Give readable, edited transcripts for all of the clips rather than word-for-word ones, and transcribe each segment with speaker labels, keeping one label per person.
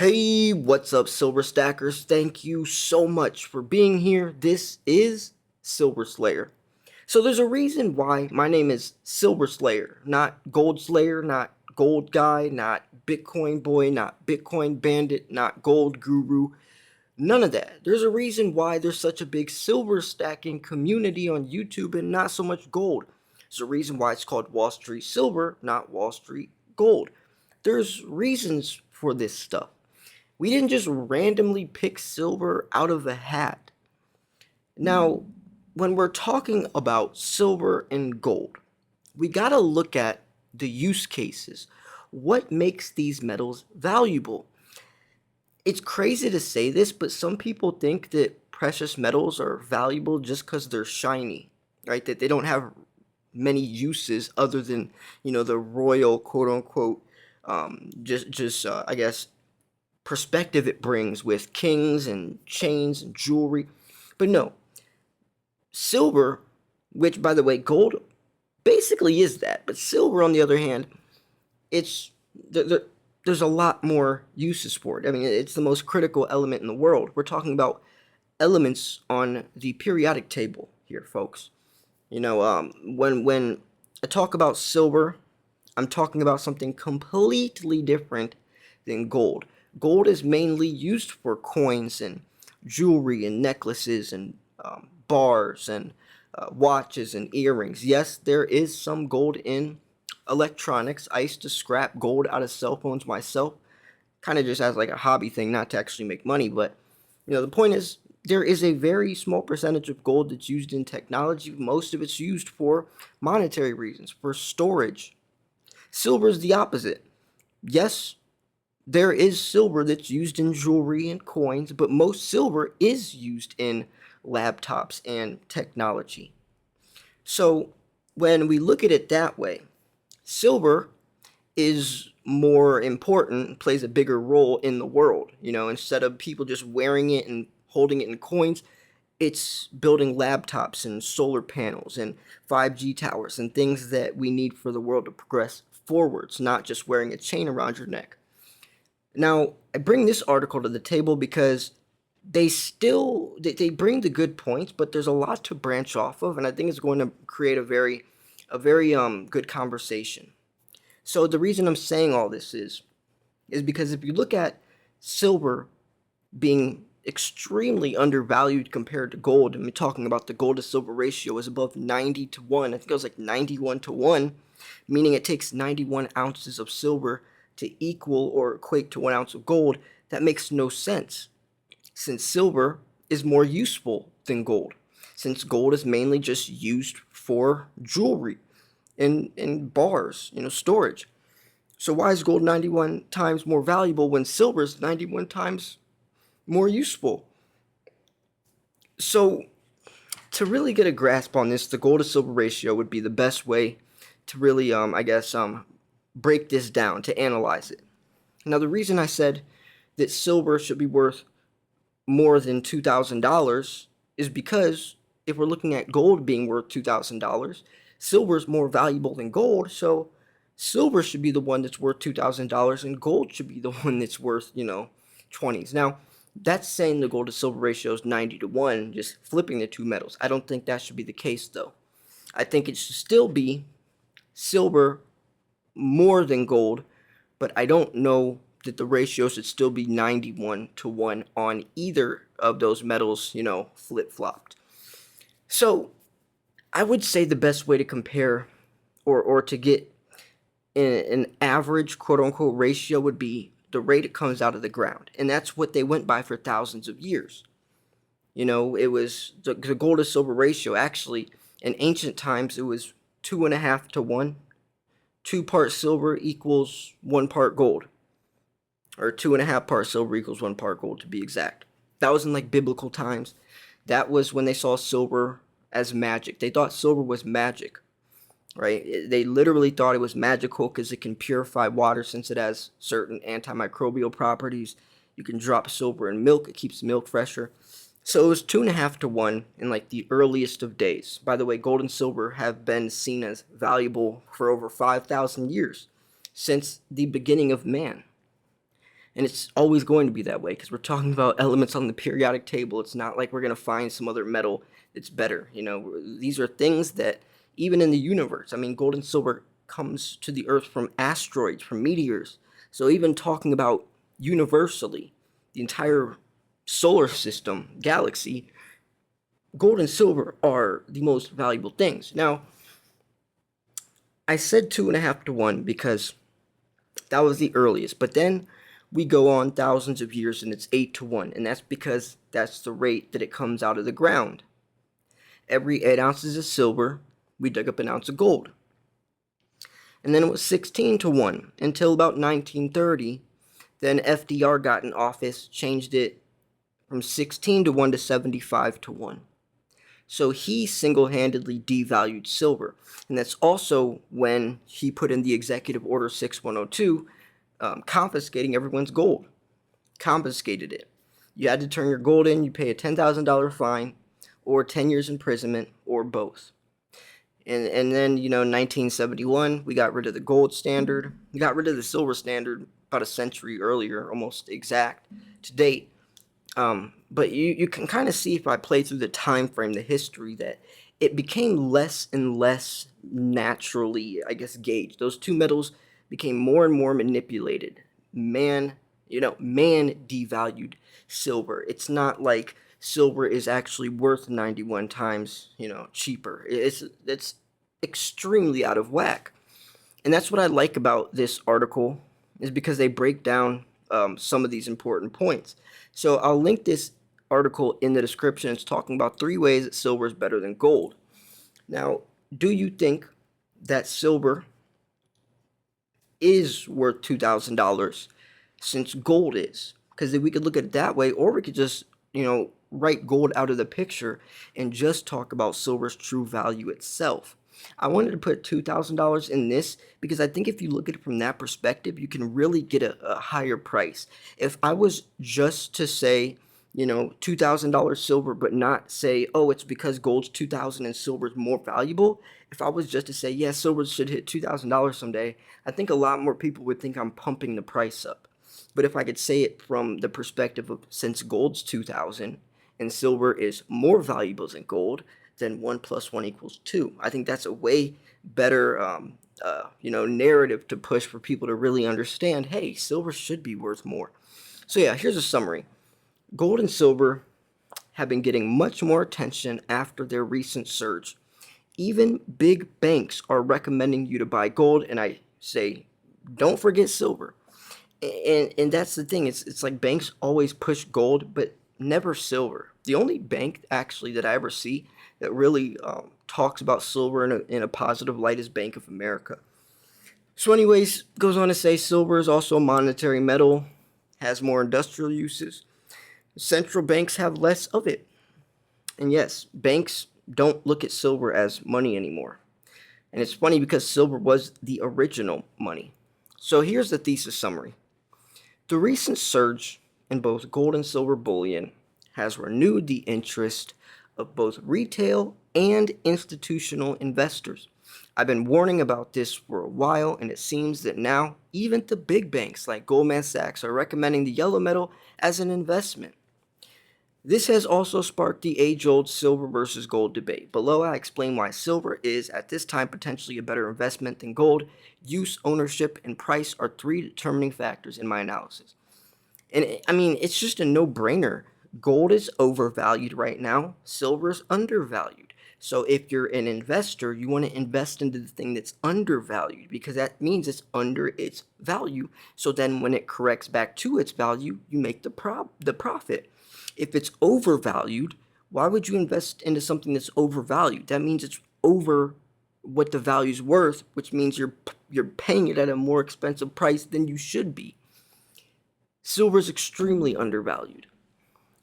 Speaker 1: Hey, what's up, Silver Stackers? Thank you so much for being here. This is Silver Slayer. So there's a reason why my name is Silver Slayer, not Gold Slayer, not Gold Guy, not Bitcoin Boy, not Bitcoin Bandit, not Gold Guru. None of that. There's a reason why there's such a big silver stacking community on YouTube and not so much gold. There's a reason why it's called Wall Street Silver, not Wall Street Gold. There's reasons for this stuff. We didn't just randomly pick silver out of a hat. Now, when we're talking about silver and gold, we gotta look at the use cases. What makes these metals valuable? It's crazy to say this, but some people think that precious metals are valuable just because they're shiny, right? That they don't have many uses other than, the royal quote unquote, I guess, perspective it brings with kings and chains and jewelry. But no, silver, which by the way, gold basically is that, but silver on the other hand, it's there's a lot more uses for it. I mean, it's the most critical element in the world. We're talking about elements on the periodic table here, folks. When I talk about silver, I'm talking about something completely different than gold. Gold is mainly used for coins and jewelry and necklaces and bars and watches and earrings. Yes, there is some gold in electronics. I used to scrap gold out of cell phones myself, kind of just as like a hobby thing, not to actually make money. But the point is, there is a very small percentage of gold that's used in technology. Most of it's used for monetary reasons, for storage. Silver is the opposite. Yes, there is silver that's used in jewelry and coins, but most silver is used in laptops and technology. So when we look at it that way, silver is more important, plays a bigger role in the world. Instead of people just wearing it and holding it in coins, it's building laptops and solar panels and 5G towers and things that we need for the world to progress forwards, not just wearing a chain around your neck. Now, I bring this article to the table because they bring the good points, but there's a lot to branch off of, and I think it's going to create a very good conversation. So the reason I'm saying all this is because if you look at silver being extremely undervalued compared to gold, and we're talking about the gold to silver ratio is above 90 to 1. I think it was like 91 to 1, meaning it takes 91 ounces of silver to equal or equate to 1 ounce of gold. That makes no sense, since silver is more useful than gold, since gold is mainly just used for jewelry and bars, storage. So why is gold 91 times more valuable when silver is 91 times more useful? So to really get a grasp on this, the gold to silver ratio would be the best way to really, break this down, to analyze it. Now, the reason I said that silver should be worth more than $2,000 is because if we're looking at gold being worth $2,000, silver is more valuable than gold, so silver should be the one that's worth $2,000 and gold should be the one that's worth, 20s. Now, that's saying the gold to silver ratio is 90 to 1, just flipping the two metals. I don't think that should be the case, though. I think it should still be silver more than gold, but I don't know that the ratio should still be 91 to 1 on either of those metals, flip-flopped. So I would say the best way to compare or to get an average quote-unquote ratio would be the rate it comes out of the ground. And that's what they went by for thousands of years. It was the gold to silver ratio. Actually, in ancient times, it was 2.5 to 1. 2 parts silver equals 1 part gold, or 2.5 parts silver equals 1 part gold, to be exact. That was in like biblical times. That was when they saw silver as magic. They thought silver was magic, right? They literally thought it was magical because it can purify water since it has certain antimicrobial properties. You can drop silver in milk, it keeps milk fresher. So it was 2.5 to 1 in like the earliest of days. By the way, gold and silver have been seen as valuable for over 5,000 years, since the beginning of man. And it's always going to be that way because we're talking about elements on the periodic table. It's not like we're going to find some other metal that's better. These are things that even in the universe, I mean, gold and silver comes to the earth from asteroids, from meteors. So even talking about universally, the entire solar system, galaxy, gold and silver are the most valuable things. Now, I said 2.5 to 1 because that was the earliest, but then we go on thousands of years and it's 8 to 1, and that's because that's the rate that it comes out of the ground. Every 8 ounces of silver, we dug up an ounce of gold. And then it was 16 to 1 until about 1930. Then FDR got in office, changed it from 16 to 1 to 75 to 1. So he single-handedly devalued silver. And that's also when he put in the Executive Order 6102, confiscating everyone's gold. Confiscated it. You had to turn your gold in, you pay a $10,000 fine, or 10 years imprisonment, or both. And then, 1971, we got rid of the gold standard. We got rid of the silver standard about a century earlier, almost exact to date. But you can kind of see if I play through the time frame, the history, that it became less and less naturally, I guess, gauged. Those two metals became more and more manipulated. Man devalued silver. It's not like silver is actually worth 91 times, cheaper. It's extremely out of whack. And that's what I like about this article, is because they break down some of these important points. So I'll link this article in the description. It's talking about 3 ways that silver is better than gold. Now, do you think that silver is worth $2,000 since gold is? Because we could look at it that way, or we could just, write gold out of the picture and just talk about silver's true value itself. I wanted to put $2,000 in this because I think if you look at it from that perspective, you can really get a higher price. If I was just to say, $2,000 silver, but not say, oh, it's because gold's 2,000 and silver's more valuable. If I was just to say, yeah, silver should hit $2,000 someday, I think a lot more people would think I'm pumping the price up. But if I could say it from the perspective of, since gold's 2,000 and silver is more valuable than gold, then 1 + 1 = 2. I think that's a way better, narrative to push for people to really understand, hey, silver should be worth more. So yeah, here's a summary. Gold and silver have been getting much more attention after their recent surge. Even big banks are recommending you to buy gold, and I say, don't forget silver. And that's the thing. It's like banks always push gold, but never silver. The only bank actually that I ever see that really talks about silver in a positive light is Bank of America. So anyways, goes on to say silver is also a monetary metal, has more industrial uses. Central banks have less of it. And yes, banks don't look at silver as money anymore. And it's funny because silver was the original money. So here's the thesis summary. The recent surge in both gold and silver bullion has renewed the interest of both retail and institutional investors. I've been warning about this for a while, and it seems that now even the big banks like Goldman Sachs are recommending the yellow metal as an investment. This has also sparked the age-old silver versus gold debate. Below, I explain why silver is, at this time, potentially a better investment than gold. Use, ownership, and price are 3 determining factors in my analysis. And I mean, it's just a no-brainer. Gold is overvalued right now. Silver is undervalued. So if you're an investor, you want to invest into the thing that's undervalued because that means it's under its value. So then when it corrects back to its value, you make the profit. If it's overvalued, why would you invest into something that's overvalued? That means it's over what the value's worth, which means you're paying it at a more expensive price than you should be. Silver is extremely undervalued.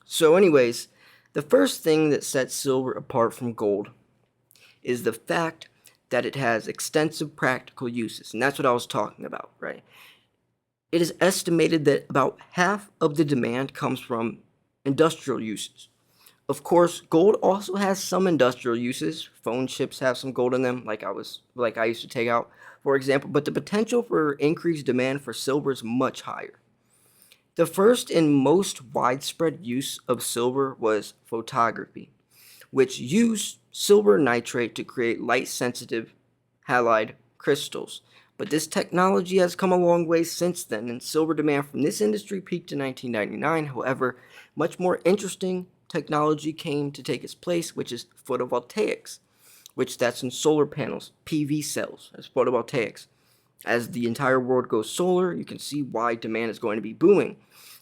Speaker 1: So anyways, the first thing that sets silver apart from gold is the fact that it has extensive practical uses, and that's what I was talking about, right? It is estimated that about half of the demand comes from industrial uses. Of course, gold also has some industrial uses. Phone chips have some gold in them, like I used to take out, for example, but the potential for increased demand for silver is much higher. The first and most widespread use of silver was photography, which used silver nitrate to create light-sensitive halide crystals. But this technology has come a long way since then, and silver demand from this industry peaked in 1999. However, much more interesting technology came to take its place, which is photovoltaics, which that's in solar panels, PV cells, as photovoltaics. As the entire world goes solar, you can see why demand is going to be booming.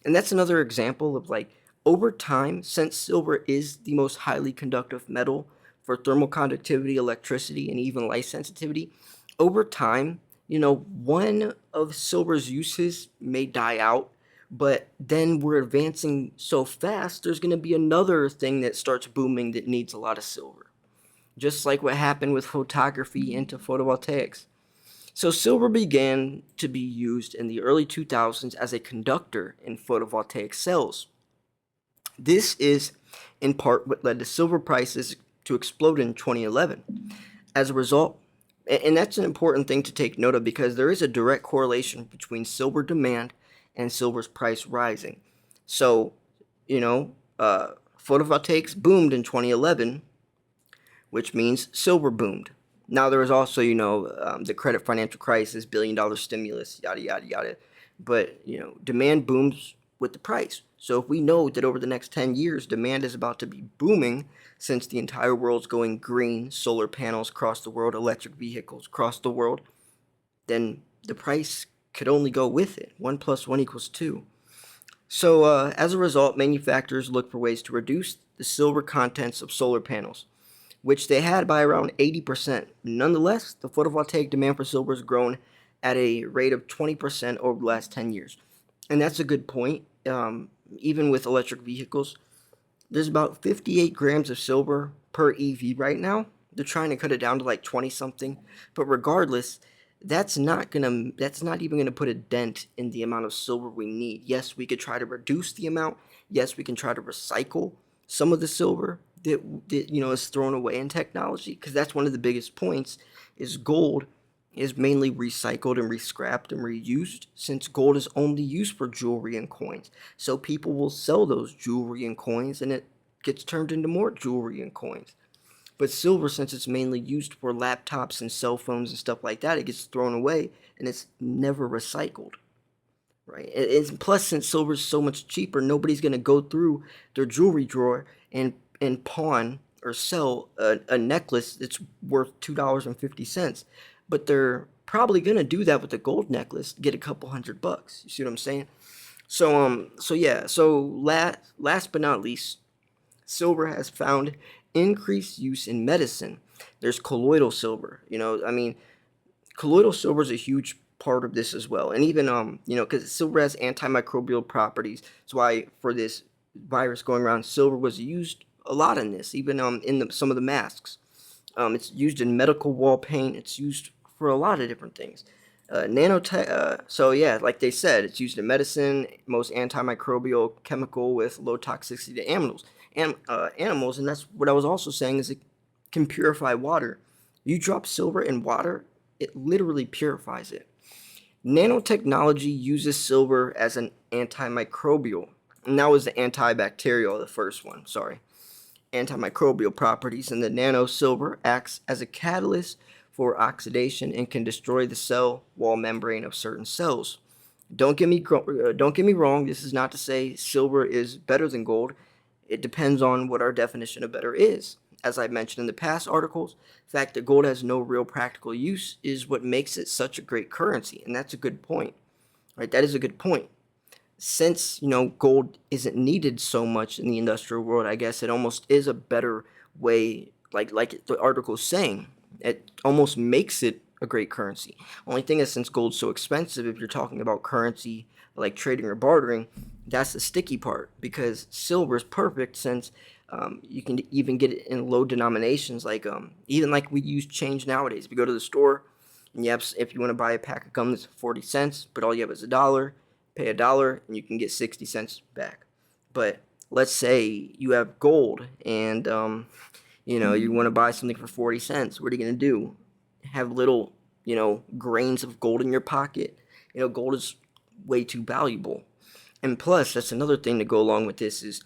Speaker 1: And that's another example of like over time, since silver is the most highly conductive metal for thermal conductivity, electricity, and even light sensitivity, over time, one of silver's uses may die out, but then we're advancing so fast, there's going to be another thing that starts booming that needs a lot of silver. Just like what happened with photography into photovoltaics. So silver began to be used in the early 2000s as a conductor in photovoltaic cells. This is in part what led to silver prices to explode in 2011. As a result, and that's an important thing to take note of because there is a direct correlation between silver demand and silver's price rising. So, photovoltaics boomed in 2011, which means silver boomed. Now there was also, the credit financial crisis, $1 billion stimulus, yada yada yada. But demand booms with the price. So if we know that over the next 10 years, demand is about to be booming, since the entire world's going green, solar panels across the world, electric vehicles across the world, then the price could only go with it. 1 + 1 = 2. So as a result, manufacturers look for ways to reduce the silver contents of solar panels, which they had by around 80%. Nonetheless, the photovoltaic demand for silver has grown at a rate of 20% over the last 10 years. And that's a good point. Even with electric vehicles, there's about 58 grams of silver per EV right now. They're trying to cut it down to like 20 something. But regardless, that's not even gonna put a dent in the amount of silver we need. Yes, we could try to reduce the amount. Yes, we can try to recycle some of the silver that is thrown away in technology, because that's one of the biggest points is gold is mainly recycled and rescrapped and reused, since gold is only used for jewelry and coins. So people will sell those jewelry and coins and it gets turned into more jewelry and coins. But silver, since it's mainly used for laptops and cell phones and stuff like that, it gets thrown away and it's never recycled. Right? Plus, since silver is so much cheaper, nobody's gonna go through their jewelry drawer and pawn or sell a necklace that's worth $2.50. But they're probably gonna do that with a gold necklace, get a couple $100. You see what I'm saying? So yeah. So last but not least, silver has found increased use in medicine. There's colloidal silver. Colloidal silver is a huge part of this as well. And even because silver has antimicrobial properties, that's why for this virus going around, silver was used a lot in this, even in some of the masks. It's used in medical wall paint. It's used for a lot of different things. Nanotech. So yeah, like they said, it's used in medicine. Most antimicrobial chemical with low toxicity to animals, and that's what I was also saying is it can purify water. You drop silver in water, it literally purifies it. Nanotechnology uses silver as an antimicrobial. And that was the antibacterial, the first one, sorry. Antimicrobial properties, and the nano silver acts as a catalyst for oxidation and can destroy the cell wall membrane of certain cells. Don't get me wrong, this is not to say silver is better than gold. It depends on what our definition of better is. As I mentioned in the past articles, the fact that gold has no real practical use is what makes it such a great currency, and that's a good point. Right? That is a good point. Since, gold isn't needed so much in the industrial world, I guess it almost is a better way, like the article is saying. It almost makes it a great currency. Only thing is, since gold's so expensive, if you're talking about currency like trading or bartering, that's the sticky part, because silver is perfect since you can even get it in low denominations, like even like we use change nowadays. If you go to the store and if you want to buy a pack of gum that's 40 cents, but all you have is $1, pay $1 and you can get 60 cents back. But let's say you have gold and you want to buy something for 40 cents. What are you going to do? Have little, grains of gold in your pocket? Gold is way too valuable. And plus, that's another thing to go along with this is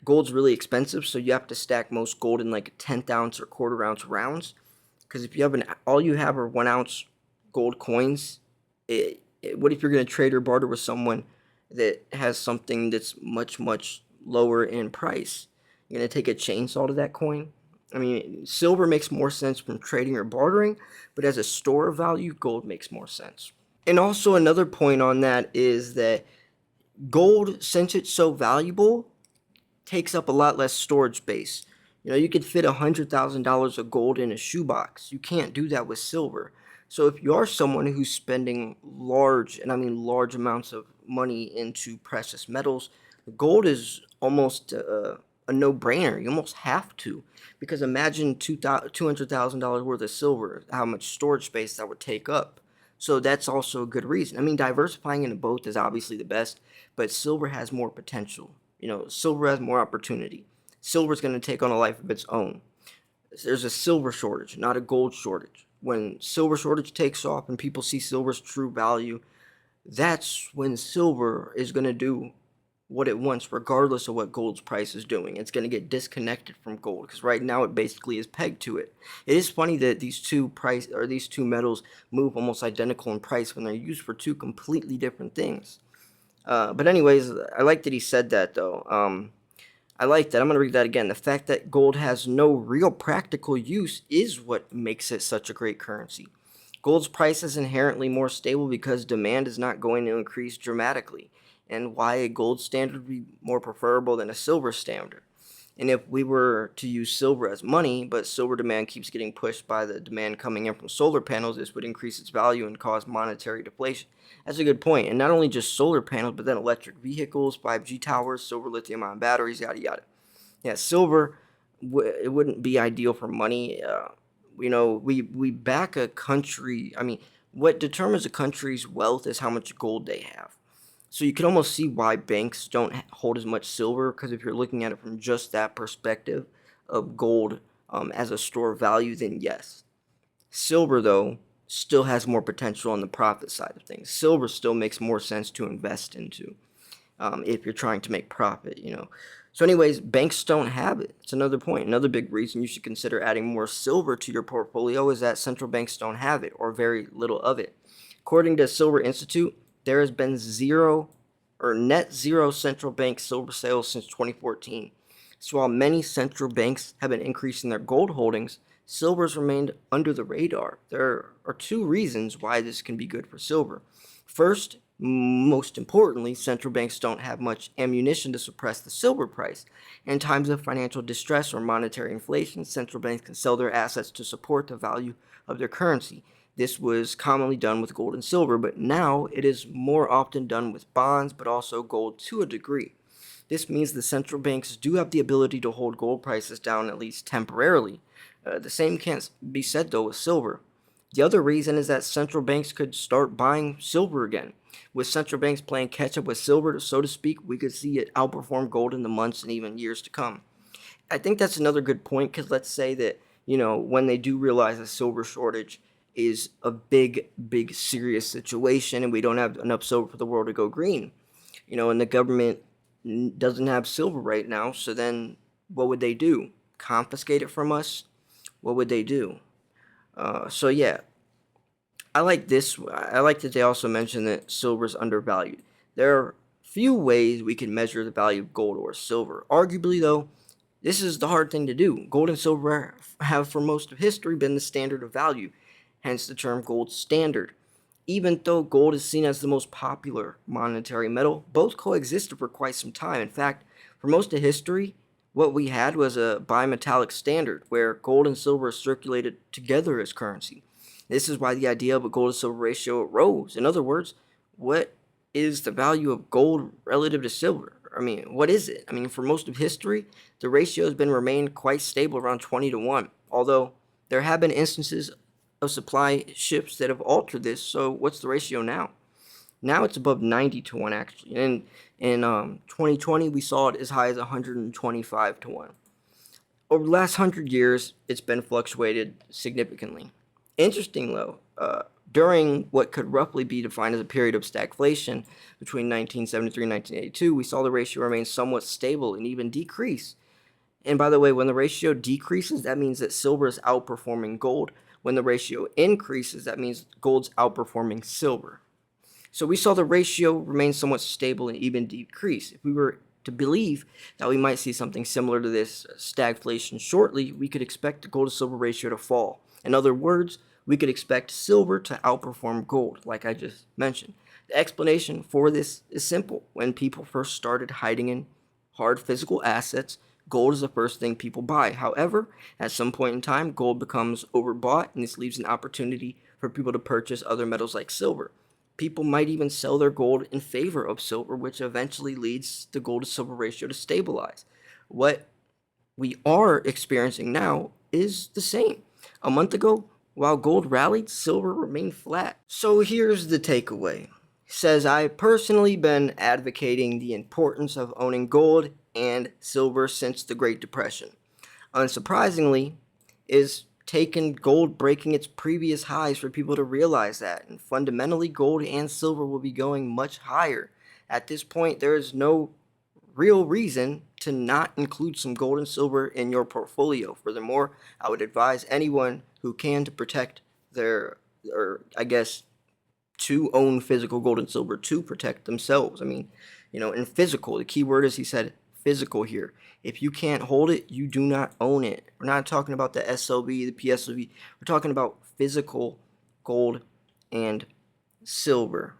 Speaker 1: gold's really expensive, so you have to stack most gold in like 10th ounce or quarter-ounce rounds. Because if you have all you have are 1 ounce gold coins, what if you're going to trade or barter with someone that has something that's much, much lower in price? You're going to take a chainsaw to that coin? I mean, silver makes more sense from trading or bartering, but as a store of value, gold makes more sense. And also another point on that is that gold, since it's so valuable, takes up a lot less storage space. You could fit $100,000 of gold in a shoebox. You can't do that with silver. So if you are someone who's spending large, and I mean large amounts of money into precious metals, gold is almost a no-brainer. You almost have to, because imagine $200,000 worth of silver, how much storage space that would take up. So that's also a good reason. I mean, diversifying into both is obviously the best, but silver has more potential. Silver has more opportunity. Silver is going to take on a life of its own. There's a silver shortage, not a gold shortage. When silver shortage takes off and people see silver's true value, that's when silver is going to do what it wants, regardless of what gold's price is doing. It's going to get disconnected from gold because right now it basically is pegged to it. It is funny that these two metals move almost identical in price when they're used for two completely different things. But anyways, I like that he said that though. I like that. I'm going to read that again. The fact that gold has no real practical use is what makes it such a great currency. Gold's price is inherently more stable because demand is not going to increase dramatically, and why a gold standard would be more preferable than a silver standard. And if we were to use silver as money, but silver demand keeps getting pushed by the demand coming in from solar panels, this would increase its value and cause monetary deflation. That's a good point. And not only just solar panels, but then electric vehicles, 5G towers, silver lithium-ion batteries, yada yada. Yeah, silver, it wouldn't be ideal for money. We back a country. I mean, what determines a country's wealth is how much gold they have. So you can almost see why banks don't hold as much silver, because if you're looking at it from just that perspective of gold as a store of value, then yes. Silver, though, still has more potential on the profit side of things. Silver still makes more sense to invest into if you're trying to make profit. So anyways, banks don't have it. It's another point. Another big reason you should consider adding more silver to your portfolio is that central banks don't have it, or very little of it. According to Silver Institute, there has been net zero central bank silver sales since 2014. So while many central banks have been increasing their gold holdings, silver has remained under the radar. There are two reasons why this can be good for silver. First, most importantly, central banks don't have much ammunition to suppress the silver price. In times of financial distress or monetary inflation, central banks can sell their assets to support the value of their currency. This was commonly done with gold and silver, but now it is more often done with bonds, but also gold to a degree. This means the central banks do have the ability to hold gold prices down at least temporarily. The same can't be said, though, with silver. The other reason is that central banks could start buying silver again. With central banks playing catch up with silver, so to speak, we could see it outperform gold in the months and even years to come. I think that's another good point, because let's say that, when they do realize a silver shortage is a big, big, serious situation and we don't have enough silver for the world to go green, and the government doesn't have silver right now, so then what would they do? Confiscate it from us? What would they do? So yeah, I like this. I like that they also mention that silver is undervalued. There are few ways we can measure the value of gold or silver. Arguably, though, this is the hard thing to do. Gold and silver have for most of history been the standard of value, hence the term gold standard. Even though gold is seen as the most popular monetary metal, both coexisted for quite some time. In fact, for most of history, what we had was a bimetallic standard where gold and silver circulated together as currency. This is why the idea of a gold to silver ratio arose. In other words, what is the value of gold relative to silver? I mean, what is it? I mean, for most of history, the ratio has been remained quite stable around 20 to 1, although there have been instances of supply shifts that have altered this. So what's the ratio now? Now it's above 90 to 1, actually. And in 2020, we saw it as high as 125 to 1. Over the last 100 years, it's been fluctuated significantly. Interesting, though, During what could roughly be defined as a period of stagflation between 1973 and 1982, we saw the ratio remain somewhat stable and even decrease. And by the way, when the ratio decreases, that means that silver is outperforming gold. When the ratio increases, that means gold's outperforming silver. So we saw the ratio remain somewhat stable and even decrease. If we were to believe that we might see something similar to this stagflation shortly, we could expect the gold to silver ratio to fall. In other words, we could expect silver to outperform gold, like I just mentioned. The explanation for this is simple. When people first started hiding in hard physical assets, gold is the first thing people buy. However, at some point in time, gold becomes overbought, and this leaves an opportunity for people to purchase other metals like silver. People might even sell their gold in favor of silver, which eventually leads the gold to silver ratio to stabilize. What we are experiencing now is the same. A month ago, while gold rallied, silver remained flat. So here's the takeaway. It says, I've personally been advocating the importance of owning gold and silver since the Great Depression. Unsurprisingly, is taken gold breaking its previous highs for people to realize that. And fundamentally, gold and silver will be going much higher. At this point, there is no real reason to not include some gold and silver in your portfolio. Furthermore, I would advise anyone who can to protect their, or I guess, to own physical gold and silver to protect themselves. I mean, in physical, the key word is, he said, physical here. If you can't hold it, you do not own it. We're not talking about the SLV, the PSLV. We're talking about physical gold and silver.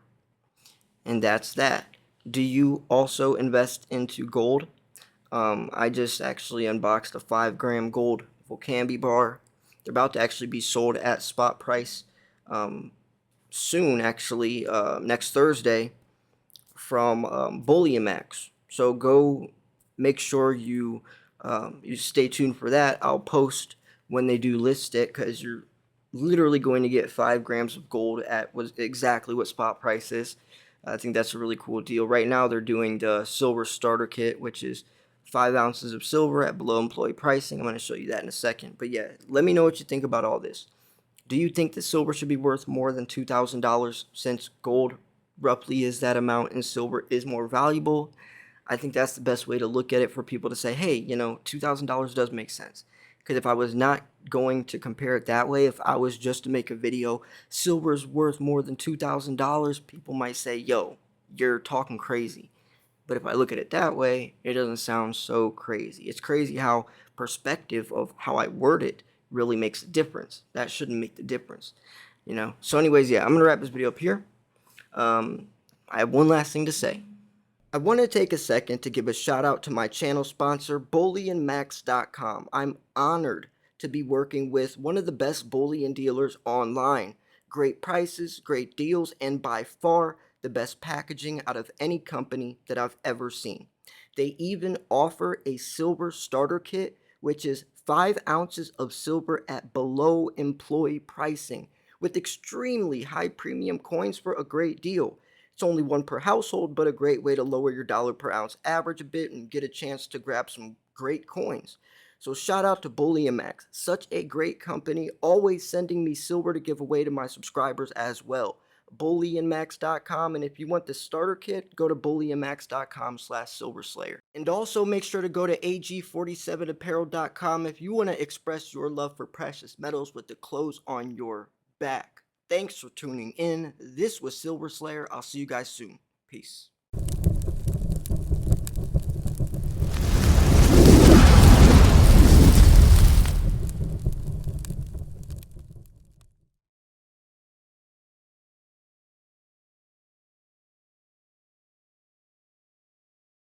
Speaker 1: And that's that. Do you also invest into gold? I just actually unboxed a 5-gram gold Volcambi bar. They're about to actually be sold at spot price soon, actually, next Thursday from BullionMax. So go make sure you stay tuned for that. I'll post when they do list it, because you're literally going to get 5 grams of gold at exactly what spot price is. I think that's a really cool deal. Right now they're doing the silver starter kit, which is 5 ounces of silver at below employee pricing. I'm going to show you that in a second. But yeah, let me know what you think about all this. Do you think that silver should be worth more than $2,000 since gold roughly is that amount and silver is more valuable? I think that's the best way to look at it for people to say, hey, $2,000 does make sense. Because if I was not going to compare it that way, if I was just to make a video, silver's worth more than $2,000, people might say, yo, you're talking crazy. But if I look at it that way, it doesn't sound so crazy. It's crazy how perspective of how I word it really makes a difference. That shouldn't make the difference, So anyways, yeah, I'm going to wrap this video up here. I have one last thing to say. I want to take a second to give a shout out to my channel sponsor, BullionMax.com. I'm honored to be working with one of the best bullion dealers online. Great prices, great deals, and by far the best packaging out of any company that I've ever seen. They even offer a silver starter kit, which is 5 ounces of silver at below employee pricing, with extremely high premium coins for a great deal. It's only one per household, but a great way to lower your dollar per ounce average a bit and get a chance to grab some great coins. So shout out to BullionMax, such a great company, always sending me silver to give away to my subscribers as well. BullionMax.com, and if you want the starter kit, go to BullionMax.com/SilverSlayer. And also make sure to go to AG47apparel.com if you want to express your love for precious metals with the clothes on your back. Thanks for tuning in. This was Silver Slayer. I'll see you guys soon. Peace.